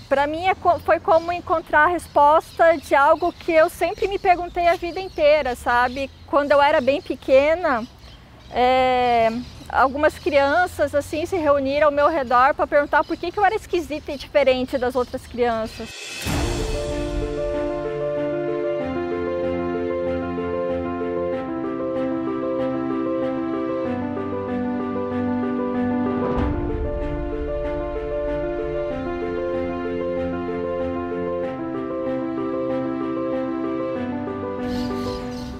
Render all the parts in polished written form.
Para mim foi como encontrar a resposta de algo que eu sempre me perguntei a vida inteira, sabe? Quando eu era bem pequena, algumas crianças assim se reuniram ao meu redor para perguntar por que eu era esquisita e diferente das outras crianças.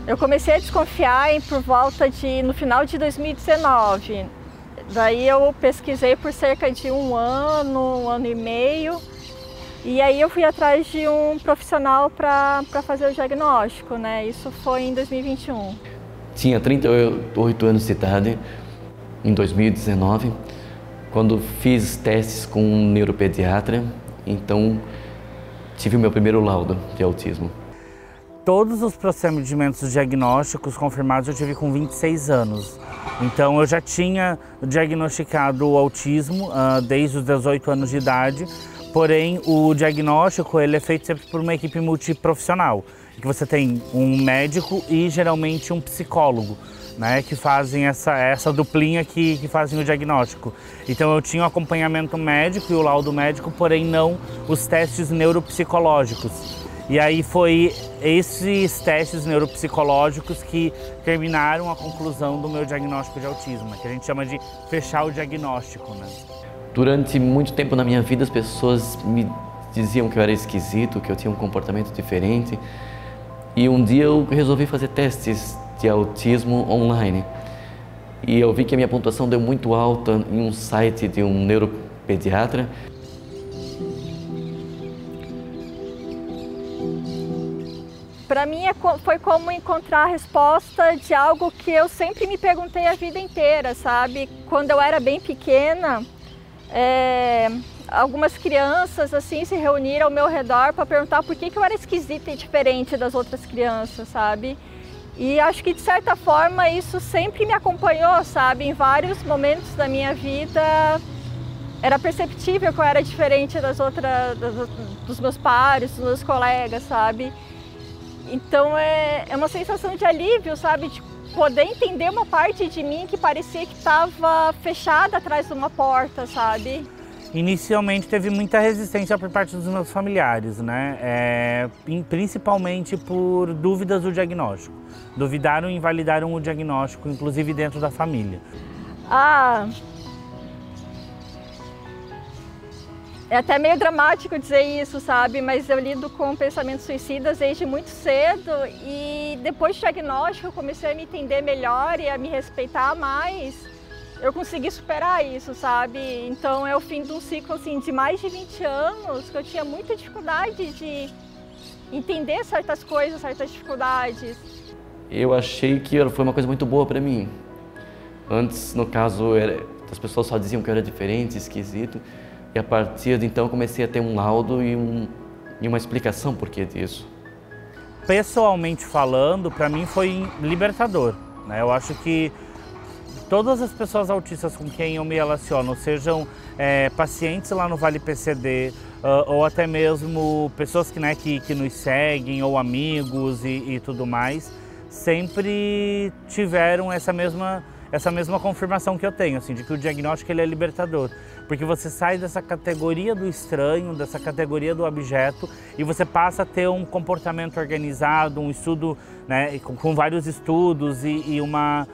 Eu comecei a desconfiar por volta no final de 2019. Daí eu pesquisei por cerca de um ano e meio. E aí eu fui atrás de um profissional para fazer o diagnóstico, né? Isso foi em 2021. Tinha 38 anos de idade, em 2019, quando fiz testes com um neuropediatra, então tive o meu primeiro laudo de autismo. Todos os procedimentos diagnósticos confirmados eu tive com 26 anos. Então eu já tinha diagnosticado o autismo desde os 18 anos de idade, porém o diagnóstico ele é feito sempre por uma equipe multiprofissional, que você tem um médico e geralmente um psicólogo, né, que fazem essa duplinha que fazem o diagnóstico. Então eu tinha um acompanhamento médico e o laudo médico, porém não os testes neuropsicológicos. E aí foi esses testes neuropsicológicos que terminaram a conclusão do meu diagnóstico de autismo, que a gente chama de fechar o diagnóstico, né? Durante muito tempo na minha vida as pessoas me diziam que eu era esquisito, que eu tinha um comportamento diferente. E um dia eu resolvi fazer testes de autismo online. E eu vi que a minha pontuação deu muito alta em um site de um neuropediatra. Para mim foi como encontrar a resposta de algo que eu sempre me perguntei a vida inteira, sabe? Quando eu era bem pequena, algumas crianças assim se reuniram ao meu redor para perguntar por que eu era esquisita e diferente das outras crianças, sabe? E acho que de certa forma isso sempre me acompanhou, sabe? Em vários momentos da minha vida era perceptível que eu era diferente dos meus pares, dos meus colegas, sabe? Então é uma sensação de alívio, sabe? De poder entender uma parte de mim que parecia que estava fechada atrás de uma porta, sabe? Inicialmente teve muita resistência por parte dos meus familiares, né? Principalmente por dúvidas do diagnóstico. Duvidaram e invalidaram o diagnóstico, inclusive dentro da família. É até meio dramático dizer isso, sabe? Mas eu lido com pensamentos suicidas desde muito cedo e depois do diagnóstico eu comecei a me entender melhor e a me respeitar mais. Eu consegui superar isso, sabe? Então é o fim de um ciclo assim, de mais de 20 anos que eu tinha muita dificuldade de entender certas coisas, certas dificuldades. Eu achei que foi uma coisa muito boa para mim. Antes, no caso, as pessoas só diziam que eu era diferente, esquisito. E a partir de então comecei a ter um laudo e uma explicação por que disso. Pessoalmente falando, para mim foi libertador, né? Eu acho que todas as pessoas autistas com quem eu me relaciono, sejam pacientes lá no Vale PCD, ou até mesmo pessoas que nos seguem, ou amigos e tudo mais, sempre tiveram essa mesma confirmação que eu tenho, assim, de que o diagnóstico ele é libertador. Porque você sai dessa categoria do estranho, dessa categoria do objeto e você passa a ter um comportamento organizado, um estudo, né, com vários estudos e uma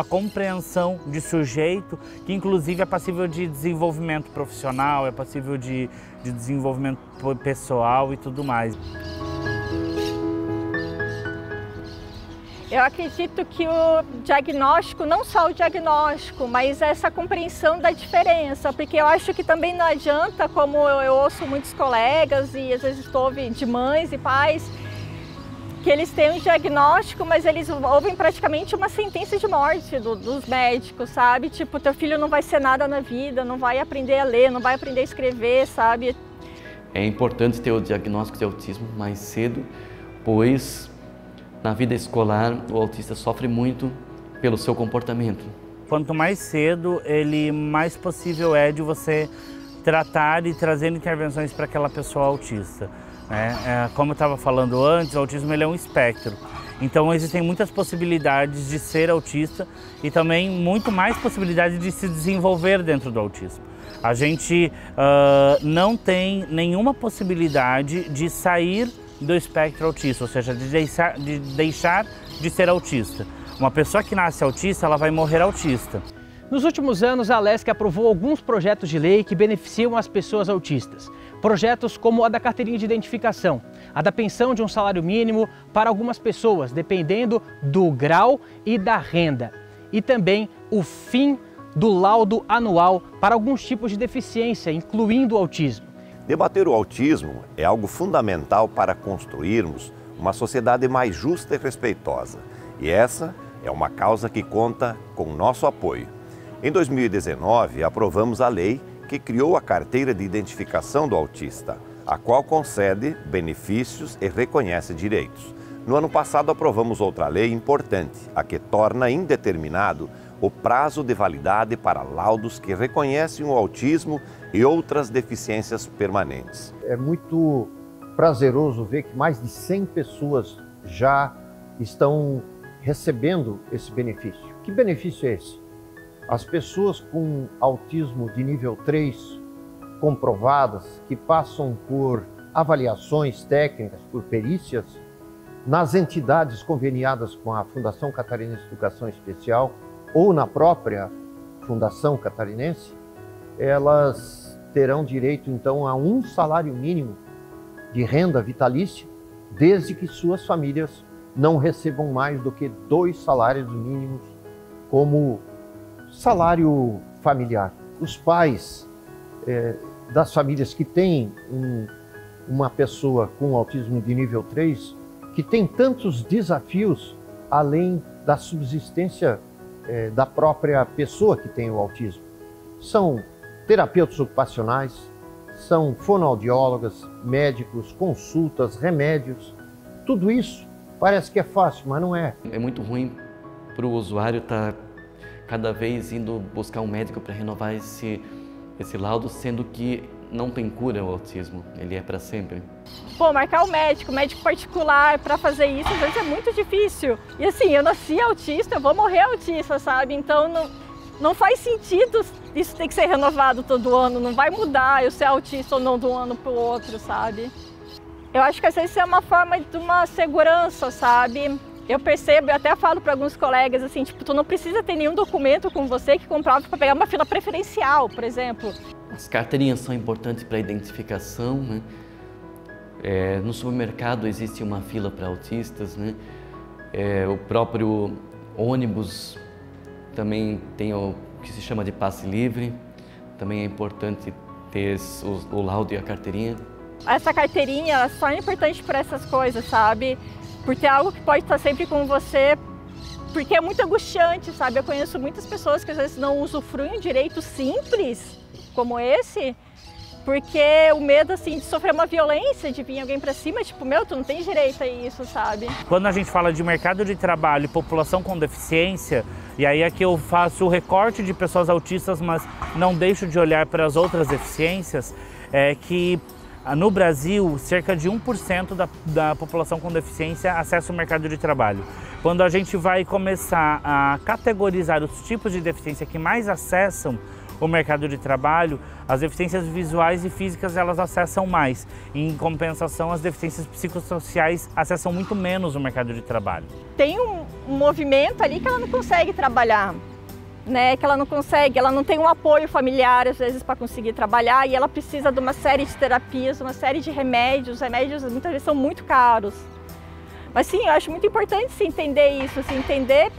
compreensão de sujeito que inclusive é passível de desenvolvimento profissional, é passível de desenvolvimento pessoal e tudo mais. Eu acredito que o diagnóstico, não só o diagnóstico, mas essa compreensão da diferença, porque eu acho que também não adianta, como eu ouço muitos colegas e às vezes ouvo de mães e pais, que eles têm um diagnóstico, mas eles ouvem praticamente uma sentença de morte dos médicos, sabe? Tipo, teu filho não vai ser nada na vida, não vai aprender a ler, não vai aprender a escrever, sabe? É importante ter o diagnóstico de autismo mais cedo, pois na vida escolar, o autista sofre muito pelo seu comportamento. Quanto mais cedo, mais possível é de você tratar e trazer intervenções para aquela pessoa autista. Como eu estava falando antes, o autismo ele é um espectro. Então existem muitas possibilidades de ser autista e também muito mais possibilidades de se desenvolver dentro do autismo. A gente não tem nenhuma possibilidade de sair do espectro autista, ou seja, de deixar de ser autista. Uma pessoa que nasce autista, ela vai morrer autista. Nos últimos anos, a Alesc aprovou alguns projetos de lei que beneficiam as pessoas autistas. Projetos como a da carteirinha de identificação, a da pensão de um salário mínimo para algumas pessoas, dependendo do grau e da renda. E também o fim do laudo anual para alguns tipos de deficiência, incluindo o autismo. Debater o autismo é algo fundamental para construirmos uma sociedade mais justa e respeitosa. E essa é uma causa que conta com nosso apoio. Em 2019, aprovamos a lei que criou a Carteira de Identificação do Autista, a qual concede benefícios e reconhece direitos. No ano passado, aprovamos outra lei importante, a que torna indeterminado o prazo de validade para laudos que reconhecem o autismo e outras deficiências permanentes. É muito prazeroso ver que mais de 100 pessoas já estão recebendo esse benefício. Que benefício é esse? As pessoas com autismo de nível 3 comprovadas, que passam por avaliações técnicas, por perícias, nas entidades conveniadas com a Fundação Catarinense de Educação Especial ou na própria Fundação Catarinense, elas terão direito então a um salário mínimo de renda vitalícia, desde que suas famílias não recebam mais do que 2 salários mínimos como salário familiar. Os pais das famílias que têm uma pessoa com autismo de nível 3, que tem tantos desafios além da subsistência da própria pessoa que tem o autismo. São terapeutas ocupacionais, são fonoaudiólogas, médicos, consultas, remédios. Tudo isso parece que é fácil, mas não é. É muito ruim para o usuário estar cada vez indo buscar um médico para renovar esse laudo, sendo que não tem cura o autismo, ele é para sempre. Pô, marcar o médico particular para fazer isso, às vezes é muito difícil. E assim, eu nasci autista, eu vou morrer autista, sabe? Então não faz sentido isso ter que ser renovado todo ano, não vai mudar eu ser autista ou não de um ano para o outro, sabe? Eu acho que às vezes é uma forma de uma segurança, sabe? Eu percebo, eu até falo para alguns colegas assim, tipo, tu não precisa ter nenhum documento com você que comprove para pegar uma fila preferencial, por exemplo. As carteirinhas são importantes para a identificação, né? No supermercado existe uma fila para autistas, né? O próprio ônibus também tem o que se chama de passe livre, também é importante ter o laudo e a carteirinha. Essa carteirinha só é importante para essas coisas, sabe? Porque é algo que pode estar sempre com você, porque é muito angustiante, sabe? Eu conheço muitas pessoas que às vezes não usufruem um direito simples como esse, porque o medo assim de sofrer uma violência, de vir alguém para cima, tipo, meu, tu não tem direito a isso, sabe? Quando a gente fala de mercado de trabalho e população com deficiência, e aí aqui eu faço o recorte de pessoas autistas, mas não deixo de olhar para as outras deficiências, é que no Brasil, cerca de 1% da população com deficiência acessa o mercado de trabalho. Quando a gente vai começar a categorizar os tipos de deficiência que mais acessam o mercado de trabalho, as deficiências visuais e físicas elas acessam mais. Em compensação, as deficiências psicossociais acessam muito menos o mercado de trabalho. Tem um movimento ali que ela não consegue trabalhar. Né, que ela não tem um apoio familiar às vezes para conseguir trabalhar e ela precisa de uma série de terapias, uma série de remédios. Os remédios muitas vezes são muito caros. Mas sim, eu acho muito importante se entender isso, se entender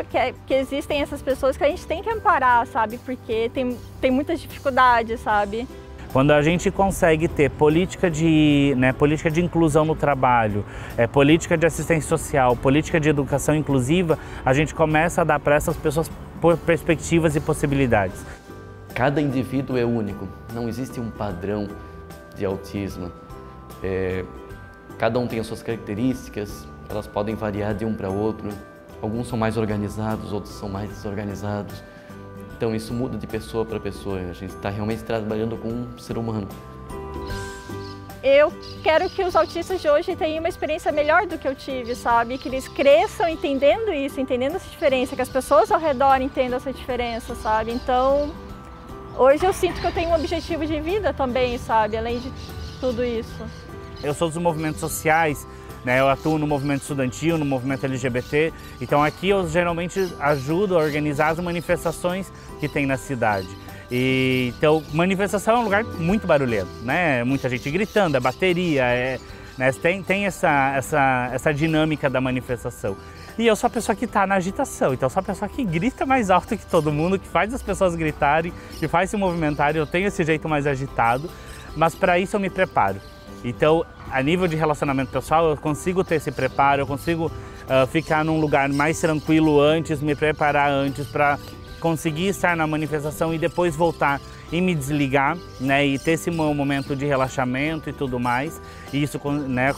que existem essas pessoas que a gente tem que amparar, sabe? Porque tem muitas dificuldades, sabe? Quando a gente consegue ter política de inclusão no trabalho, política de assistência social, política de educação inclusiva, a gente começa a dar para essas pessoas perspectivas e possibilidades. Cada indivíduo é único, não existe um padrão de autismo. Cada um tem as suas características, elas podem variar de um para outro. Alguns são mais organizados, outros são mais desorganizados. Então isso muda de pessoa para pessoa, a gente está realmente trabalhando com um ser humano. Eu quero que os autistas de hoje tenham uma experiência melhor do que eu tive, sabe? Que eles cresçam entendendo isso, entendendo essa diferença, que as pessoas ao redor entendam essa diferença, sabe? Então, hoje eu sinto que eu tenho um objetivo de vida também, sabe? Além de tudo isso. Eu sou dos movimentos sociais, né? Eu atuo no movimento estudantil, no movimento LGBT, então aqui eu geralmente ajudo a organizar as manifestações que tem na cidade. Então, manifestação é um lugar muito barulhento, né? Muita gente gritando, é bateria, né? Tem essa dinâmica da manifestação. E eu sou a pessoa que está na agitação, então eu sou a pessoa que grita mais alto que todo mundo, que faz as pessoas gritarem, que faz se movimentarem, eu tenho esse jeito mais agitado, mas para isso eu me preparo. Então, a nível de relacionamento pessoal, eu consigo ter esse preparo, eu consigo ficar num lugar mais tranquilo antes, me preparar antes para conseguir estar na manifestação e depois voltar e me desligar, né, e ter esse momento de relaxamento e tudo mais. E isso, né,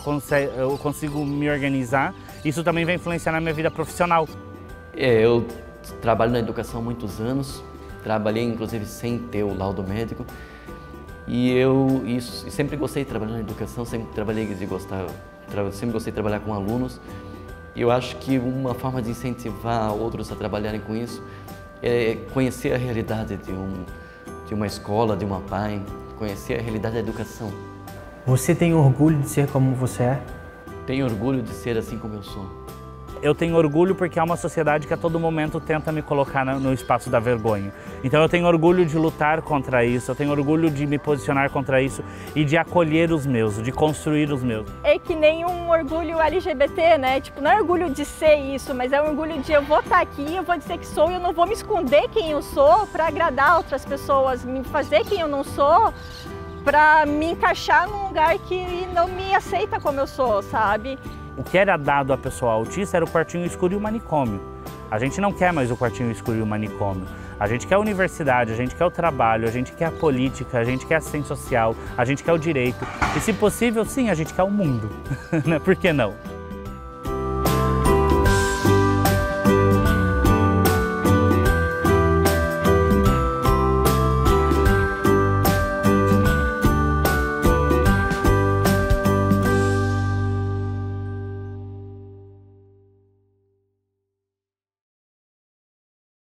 eu consigo me organizar. Isso também vai influenciar na minha vida profissional. Eu trabalho na educação há muitos anos, trabalhei inclusive sem ter o laudo médico. E eu sempre gostei de trabalhar na educação, sempre gostei de trabalhar com alunos. E eu acho que uma forma de incentivar outros a trabalharem com isso é conhecer a realidade de uma escola, de uma PAI, conhecer a realidade da educação. Você tem orgulho de ser como você é? Tenho orgulho de ser assim como eu sou. Eu tenho orgulho porque é uma sociedade que a todo momento tenta me colocar no espaço da vergonha. Então eu tenho orgulho de lutar contra isso, eu tenho orgulho de me posicionar contra isso e de acolher os meus, de construir os meus. É que nem um orgulho LGBT, né? Tipo, não é orgulho de ser isso, mas é um orgulho de eu vou estar aqui, eu vou dizer que sou e eu não vou me esconder quem eu sou para agradar outras pessoas, me fazer quem eu não sou para me encaixar num lugar que não me aceita como eu sou, sabe? O que era dado à pessoa autista era o quartinho escuro e o manicômio. A gente não quer mais o quartinho escuro e o manicômio. A gente quer a universidade, a gente quer o trabalho, a gente quer a política, a gente quer a assistência social, a gente quer o direito. E se possível, sim, a gente quer o mundo. Por que não?